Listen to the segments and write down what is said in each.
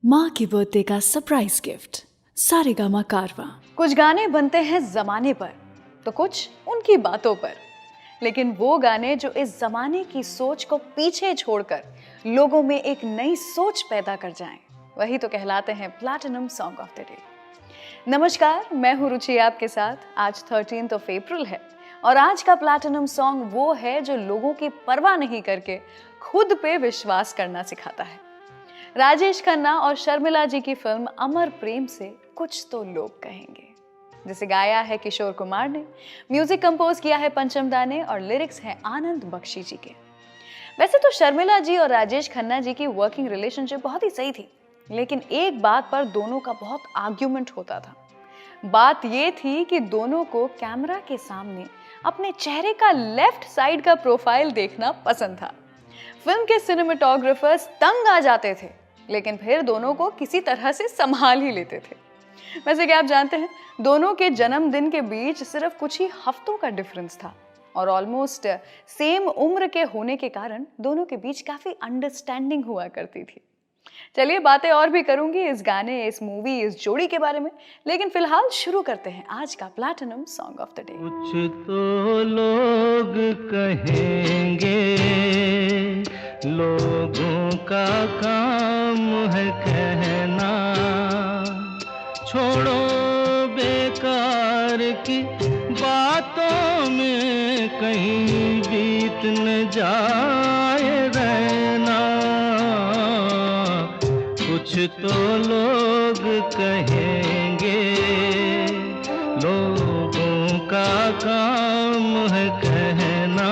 माँ की बर्थडे का सरप्राइज गिफ्ट सारेगामा कारवां। कुछ गाने बनते हैं जमाने पर तो कुछ उनकी बातों पर, लेकिन वो गाने जो इस जमाने की सोच को पीछे छोड़कर लोगों में एक नई सोच पैदा कर जाएं, वही तो कहलाते हैं platinum song of the day. नमस्कार, मैं हूँ रुचि आपके साथ। आज 13 अप्रैल है और आज का प्लैटिनम सॉन्ग वो है जो लोगों की परवाह नहीं करके खुद पे विश्वास करना सिखाता है। राजेश खन्ना और शर्मिला जी की फिल्म अमर प्रेम से कुछ तो लोग कहेंगे, जिसे गाया है किशोर कुमार ने, म्यूजिक कंपोज किया है पंचम दा ने और लिरिक्स हैं आनंद बख्शी जी के। वैसे तो शर्मिला जी और राजेश खन्ना जी की वर्किंग रिलेशनशिप बहुत ही सही थी, लेकिन एक बात पर दोनों का बहुत आर्ग्यूमेंट होता था। बात ये थी कि दोनों को कैमरा के सामने अपने चेहरे का लेफ्ट साइड का प्रोफाइल देखना पसंद था। फिल्म के सिनेमेटोग्राफर्स तंग आ जाते थे, लेकिन फिर दोनों को किसी तरह से संभाल ही लेते थे। वैसे क्या आप जानते हैं, दोनों के जन्मदिन के बीच सिर्फ कुछ ही हफ्तों का डिफरेंस था और ऑलमोस्ट सेम उम्र के होने के कारण दोनों के बीच काफी अंडरस्टैंडिंग हुआ करती थी। चलिए, बातें और भी करूंगी इस गाने, इस मूवी, इस जोड़ी के बारे में, लेकिन फिलहाल शुरू करते हैं आज का platinum song of the day. कुछ तो लोग कहेंगे, लोगों का काम है कहना, छोड़ो बेकार की बातों में कहीं बीत न जाए रहना। कुछ तो लोग कहेंगे, लोगों का काम है कहना,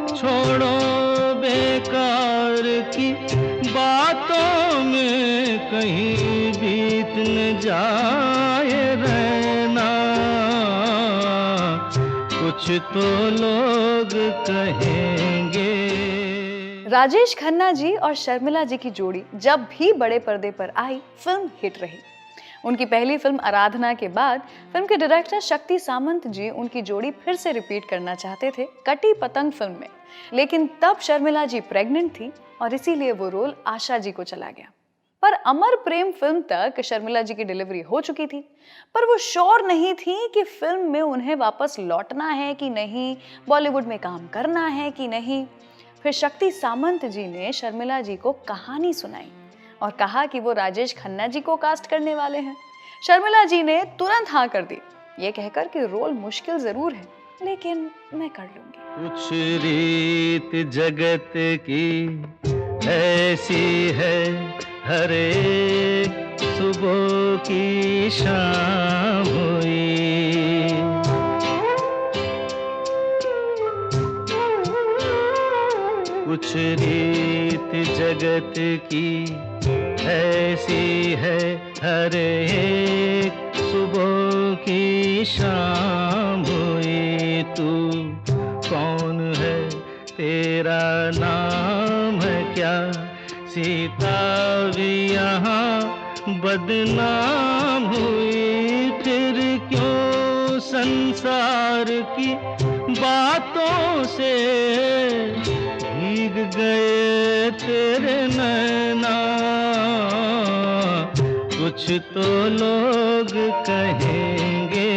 छोड़ो बेकार की बातों में कहीं बीत न जाए रहना। कुछ तो लोग कहेंगे। राजेश खन्ना जी और शर्मिला जी की जोड़ी जब भी बड़े पर्दे पर आई, फिल्म हिट रही। उनकी पहली फिल्म आराधना के बाद फिल्म के डायरेक्टर शक्ति सामंत जी उनकी जोड़ी फिर से रिपीट करना चाहते थे कटी पतंग फिल्म में, लेकिन तब शर्मिला जी प्रेग्नेंट थी और इसीलिए वो रोल आशा जी को चला गया। पर अमर प्रेम फिल्म तक शर्मिला जी की डिलीवरी हो चुकी थी, पर वो श्योर नहीं थी कि फिल्म में उन्हें वापस लौटना है कि नहीं, बॉलीवुड में काम करना है कि नहीं। फिर शक्ति सामंत जी ने शर्मिला जी को कहानी सुनाई और कहा कि वो राजेश खन्ना जी को कास्ट करने वाले हैं। शर्मिला जी ने तुरंत हाँ कर दी, ये कहकर कि रोल मुश्किल जरूर है, लेकिन मैं कर लूंगी। कुछ रीत जगत की ऐसी है, हर एक सुबह की शाम हुई। कुछ रीत जगत की ऐसी है, हर एक सुबह की शाम हुई। तू कौन है, तेरा नाम है क्या, सीता भी यहाँ बदनाम हुई। फिर क्यों संसार की बातों से भीग गए तेरे नैना। कुछ तो लोग कहेंगे,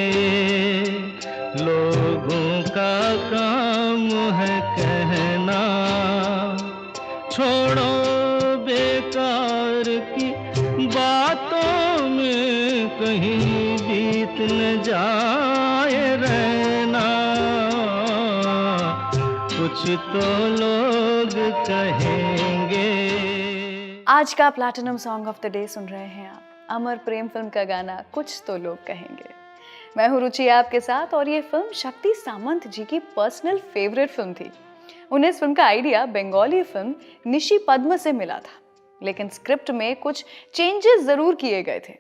लोगों का काम है कहना, छोड़ो बेकार की बातों में कहीं बीत न जाए रहना। कुछ तो लोग कहेंगे। आज का platinum song of the day सुन रहे हैं आप, अमर प्रेम फिल्म का गाना कुछ तो लोग कहेंगे। मैं हूँ रुचि आपके साथ और ये फिल्म शक्ति सामंत जी की पर्सनल फेवरेट फिल्म थी। उन्हें इस फिल्म का आइडिया बंगाली फिल्म निशी पद्म से मिला था, लेकिन स्क्रिप्ट में कुछ चेंजेस जरूर किए गए थे।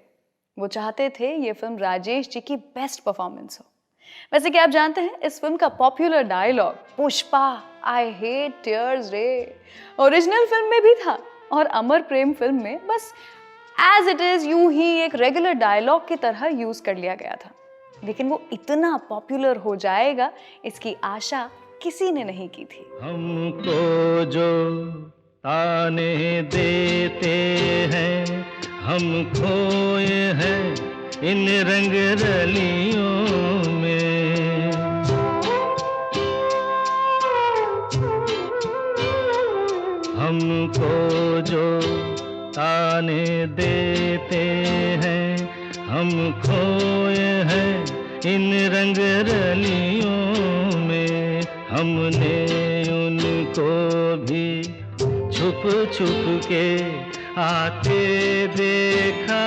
वो चाहते थे ये फिल्म राजेश जी की बेस्ट परफॉर्मेंस हो। वैसे क्या आप जानते हैं, इस फिल्म का popular dialogue Pushpa I hate tears रे ओरिजिनल फिल्म में भी था और अमर प्रेम फिल्म में बस एज इट इज यूं ही एक रेगुलर डायलॉग की तरह यूज कर लिया गया था। लेकिन वो इतना पॉपुलर हो जाएगा, इसकी आशा किसी ने नहीं की थी। हमको जो ताने देते हैं, हम खोए हैं इन रंग रलियों में। हमको जो ताने देते हैं, हम खोए हैं इन रंग रलियों में। हमने उनको भी छुप छुप के आते देखा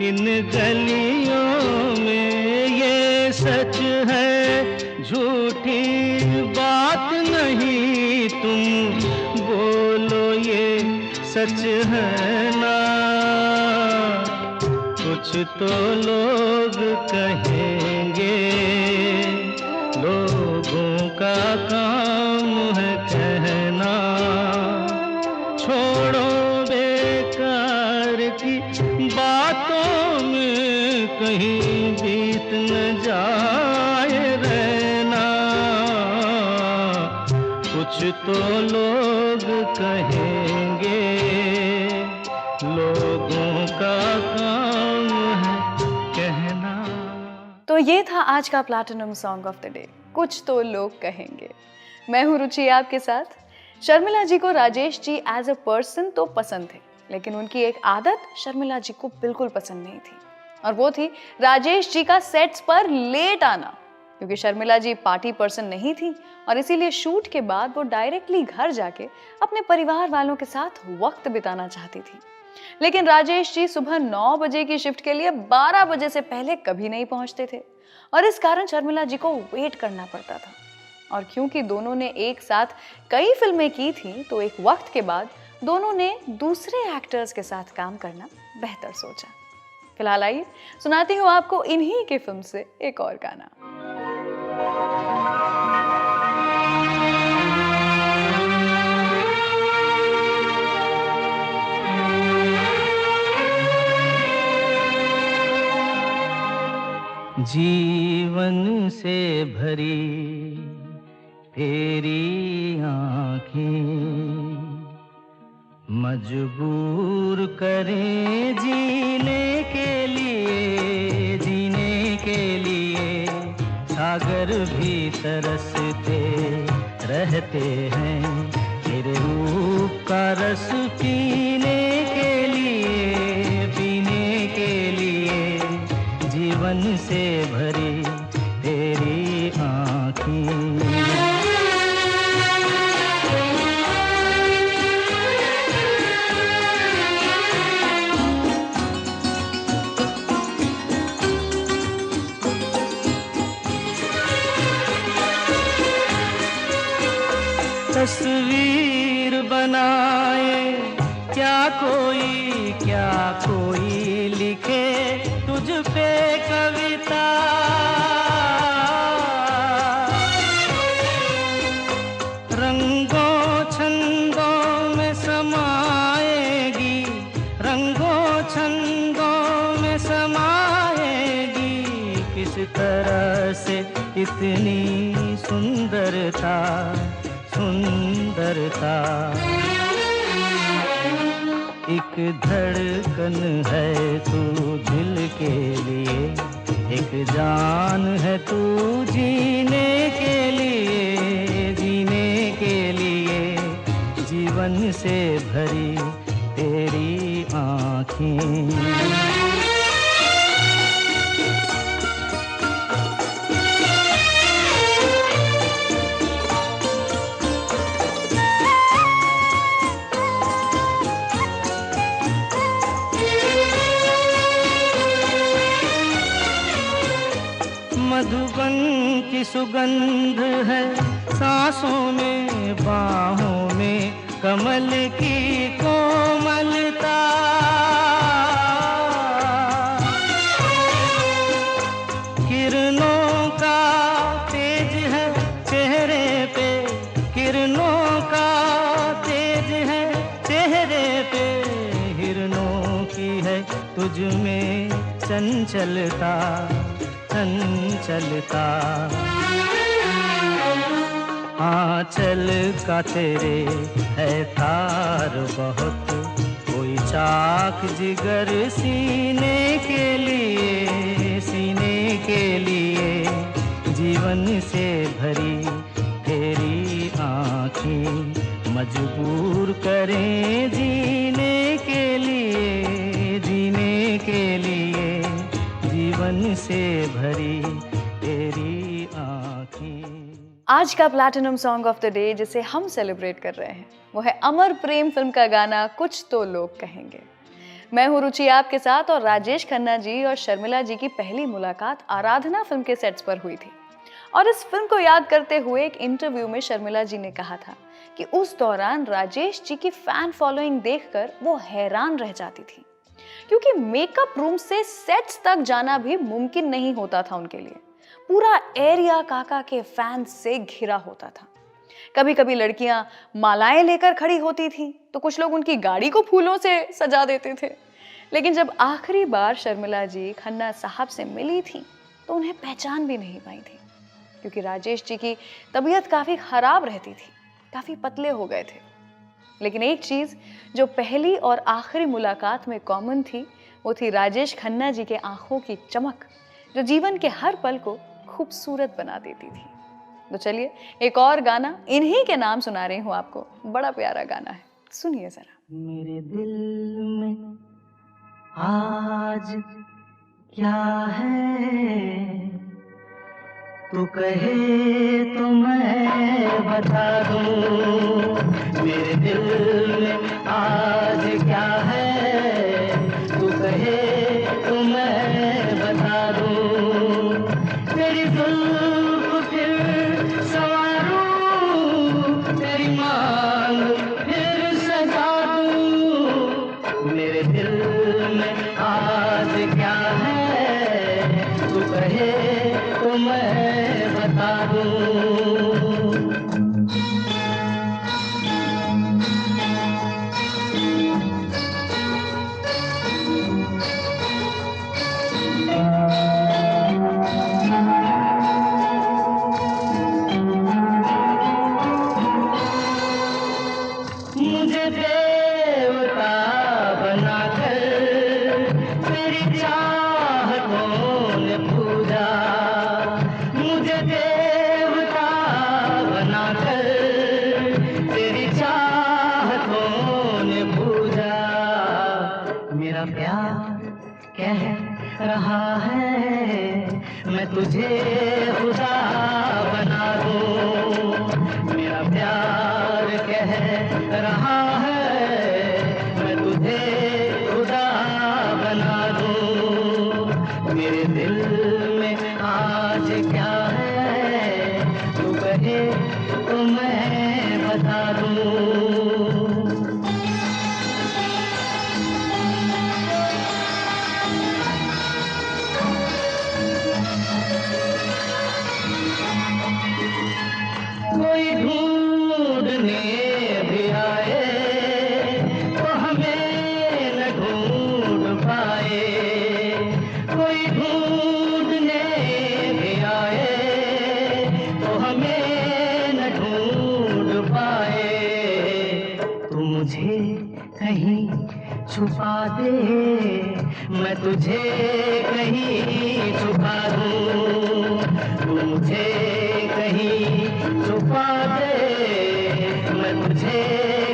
इन गलियों में। ये सच है झूठी बात नहीं, तुम बोलो ये सच है ना। कुछ तो लोग कहेंगे, लोगों का काम है कहना। छोड़ो बेकार की बातों में कहीं बीत न जाए रहना। कुछ तो लोग कहेंगे, लोगों का काम है कहना। तो ये था आज का platinum song of the day, कुछ तो लोग कहेंगे। मैं हूँ रुचि आपके साथ। शर्मिला जी को Rajesh ji as a person तो पसंद थे, लेकिन उनकी एक आदत शर्मिला जी को बिल्कुल पसंद नहीं थी, और वो थी राजेश जी का सेट्स पर लेट आना। क्योंकि शर्मिला जी पार्टी पर्सन नहीं थी और इसीलिए शूट के बाद वो डायरेक्टली घर जाके अपने परिवार वालों के साथ वक्त बिताना चाहती थी। लेकिन राजेश जी सुबह 9 बजे की शिफ्ट के लिए 12 बजे से पहले कभी नहीं पहुंचते थे, और इस कारण शर्मिला जी को वेट करना पड़ता था। और क्योंकि दोनों ने एक साथ कई फिल्में की थी, तो एक वक्त के बाद दोनों ने दूसरे एक्टर्स के साथ काम करना बेहतर सोचा। फिलहाल आइए सुनाती हूँ आपको इन्हीं के फिल्म से एक और गाना। जीवन से भरी तेरी आँखें मजबूर करें जीने के लिए, जीने के लिए। सागर भी तरसते रहते हैं तेरे रूप का रस पीने के लिए, पीने के लिए। जीवन से भरी तेरी आँखें। तस्वीर बनाए क्या कोई लिखे तुझ पे कविता। रंगों छंदों में समाएगी, रंगों छंदों में समाएगी। किस तरह से इतनी सुंदरता, सुंदरता। एक धड़कन है तू दिल के लिए, एक जान है तू जीने के लिए, जीने के लिए। जीवन से भरी तेरी आँखें। मधुबन की सुगंध है सांसों में, बाहों में कमल की कोमलता। किरणों का तेज है चेहरे पे, किरणों का तेज है चेहरे पे। हिरणों की है तुझ में चंचलता, चंचलता। आंचल का तेरे है तार बहुत, कोई चाक जिगर सीने के लिए, सीने के लिए जीवन से भरी तेरी आँखें मजबूर करें जीने के लिए, जीने के लिए जीवन से भरी तेरी आँखें। आज का platinum song of the day जिसे हम सेलिब्रेट कर रहे हैं वो है अमर प्रेम फिल्म का गाना कुछ तो लोग कहेंगे। मैं हूँ रुचि आपके साथ और राजेश खन्ना जी और शर्मिला जी की पहली मुलाकात आराधना फिल्म के सेट्स पर हुई थी। और इस फिल्म को याद करते हुए एक इंटरव्यू में शर्मिला जी ने कहा था कि उस दौरान राजेश जी की फैन फॉलोइंग देखकर वो हैरान रह जाती थी, क्योंकि मेकअप रूम से सेट्स तक जाना भी मुमकिन नहीं होता था उनके लिए। पूरा एरिया काका के फैंस से घिरा होता था। कभी कभी लड़कियां मालाएं लेकर खड़ी होती थी तो कुछ लोग उनकी गाड़ी को फूलों से सजा देते थे। लेकिन जब आखिरी बार शर्मिला जी खन्ना साहब से मिली थी तो उन्हें पहचान भी नहीं पाई थी, क्योंकि राजेश जी की तबीयत काफ़ी ख़राब रहती थी, काफ़ी पतले हो गए थे। लेकिन एक चीज़ जो पहली और आखिरी मुलाकात में कॉमन थी वो थी राजेश खन्ना जी के आंखों की चमक, जो जीवन के हर पल को खूबसूरत बना देती थी। तो चलिए एक और गाना इन्हीं के नाम सुना रही हूँ आपको, बड़ा प्यारा गाना है, सुनिए जरा। मेरे दिल में आज क्या है, तू कहे तो मैं बता दूं। मेरे दिल में आज क्या है, तू कहे तो मैं बता दूं। तेरी जुल्फ फिर संवारूं, तेरी मांग फिर सजा दूं। मेरे दिल में आज क्या है, तू कहे तो मैं बता दूं। मुझे देवता बनाकर तेरी चाहतों ने पूजा, मुझे देवता बनाकर तेरी चाहतों ने पूजा। मेरा प्यार कह रहा है मैं तुझे खुदा बना दूं। मेरा प्यार कह रहा है मैं तुझे खुदा बना दूं। मेरे दिल में आज क्या है, तू कहे तो मैं बता दूं। कोई ढूंढने भी आए तो हमें न ढूंढ पाए, कोई ढूंढने भी आए तो हमें न ढूंढ पाए। तू मुझे कहीं छुपा दे, मैं तुझे कहीं छुपा दूं। तू मुझे कहीं छुपा दे, मैं तुझे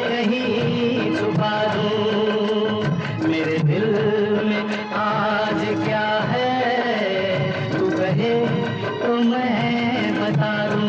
कहीं छुपा दूं। मेरे दिल में आज क्या है, तू कहे तो मैं बता दूं।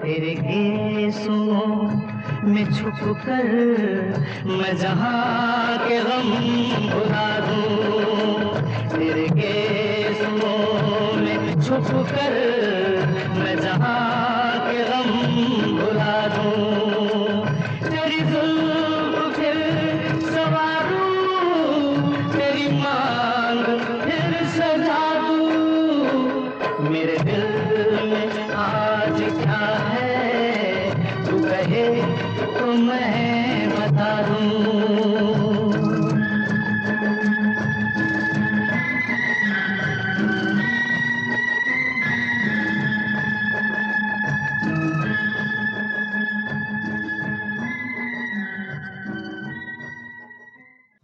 तेरे केसों में छुप कर मैं जहाँ के गम भुला दूं। तेरे गेसुओं में छुप कर मैं जहाँ के गम भुला दूं, तेरी जुल्फ फिर सवारूं, तेरी मांग फिर सजा दूं। मेरे दिल में आज क्या है तू कहे तो मैं बता दूं।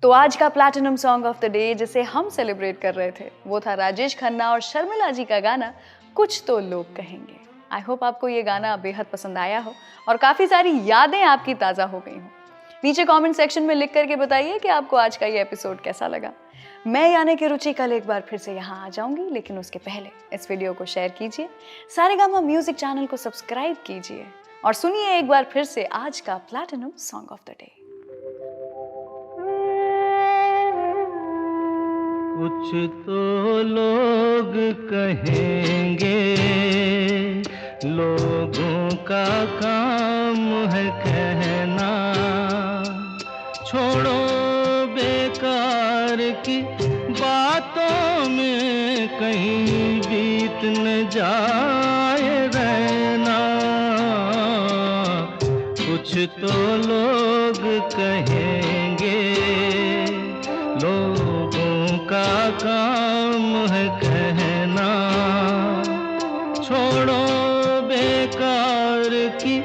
तो आज का platinum song of the day जिसे हम सेलिब्रेट कर रहे थे वो था राजेश खन्ना और शर्मिला जी का गाना कुछ तो लोग कहेंगे। आई होप आपको ये गाना बेहद पसंद आया हो और काफ़ी सारी यादें आपकी ताज़ा हो गई हों। नीचे कमेंट सेक्शन में लिख करके बताइए कि आपको आज का ये एपिसोड कैसा लगा। मैं यानी कि रुचि कल एक बार फिर से यहाँ आ जाऊँगी, लेकिन उसके पहले इस वीडियो को शेयर कीजिए, सारेगामा म्यूजिक चैनल को सब्सक्राइब कीजिए और सुनिए एक बार फिर से आज का platinum song of the day. कुछ तो लोग कहेंगे, लोगों का काम है कहना, छोड़ो बेकार की बातों में कहीं बीत न जाए रहना। कुछ तो लोग कहेंगे, लोगों का काम है कहना, छोड़ो बेकार की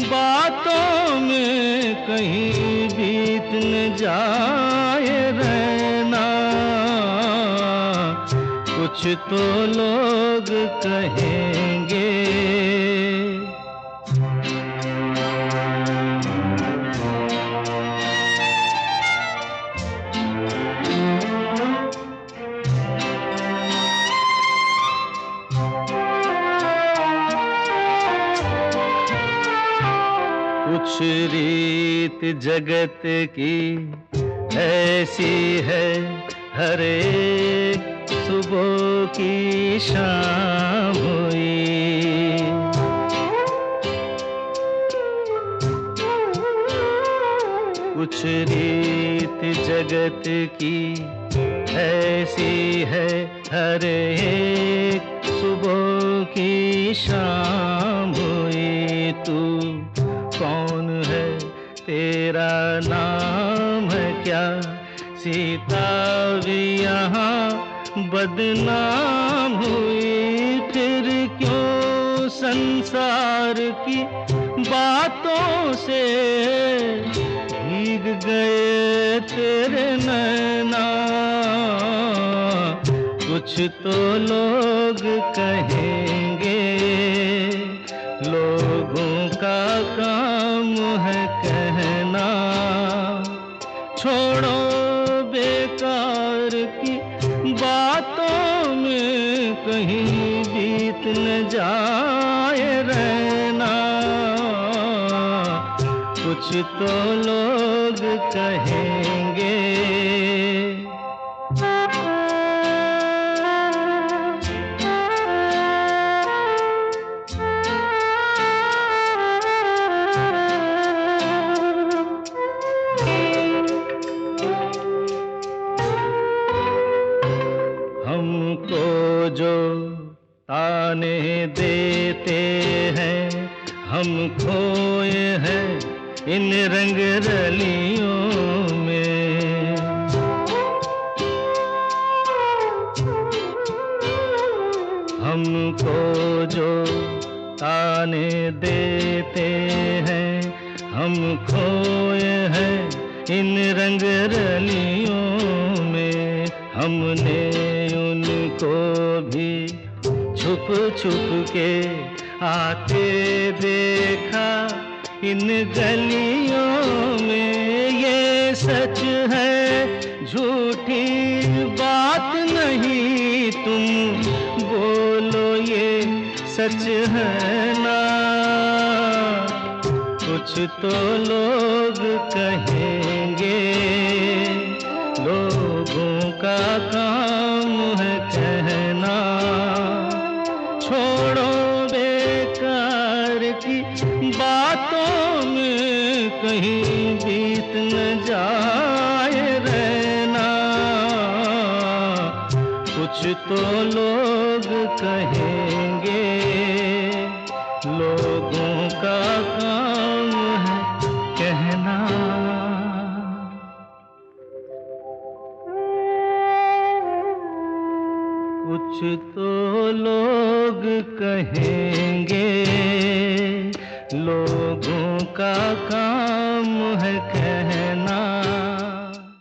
बातों में कहीं बीत न जाए रहना। कुछ तो लोग कहेंगे। कुछ रीत जगत की ऐसी है, हर एक सुबह की शाम हुई। कुछ रीत जगत की ऐसी है, हर एक सुबह की शाम हुई। तू कौन है, तेरा नाम है क्या, सीता भी यहाँ बदनाम हुई। फिर क्यों संसार की बातों से भीग गए तेरे नैना। कुछ तो लोग कहेंगे, लोगों का काम है कहना, छोड़ो बेकार की बातों में कहीं बीत न जाए रहना। कुछ तो लोग कहेंगे। हमको जो ताने देते हैं, हम खोए हैं इन रंग रलियों में। हमको जो ताने देते हैं, हम खोए हैं इन रंग रलियों में। हमने उनको भी छुप छुप के आते देखा इन गलियों में। ये सच है झूठी बात नहीं, तुम बोलो ये सच है ना। कुछ तो लोग कहेंगे, लोगों का काम बातों में कहीं बीत न जाए रहना। कुछ तो लोग कहेंगे, लोगों का काम है कहना। कुछ तो लोग कहेंगे, लोगों का काम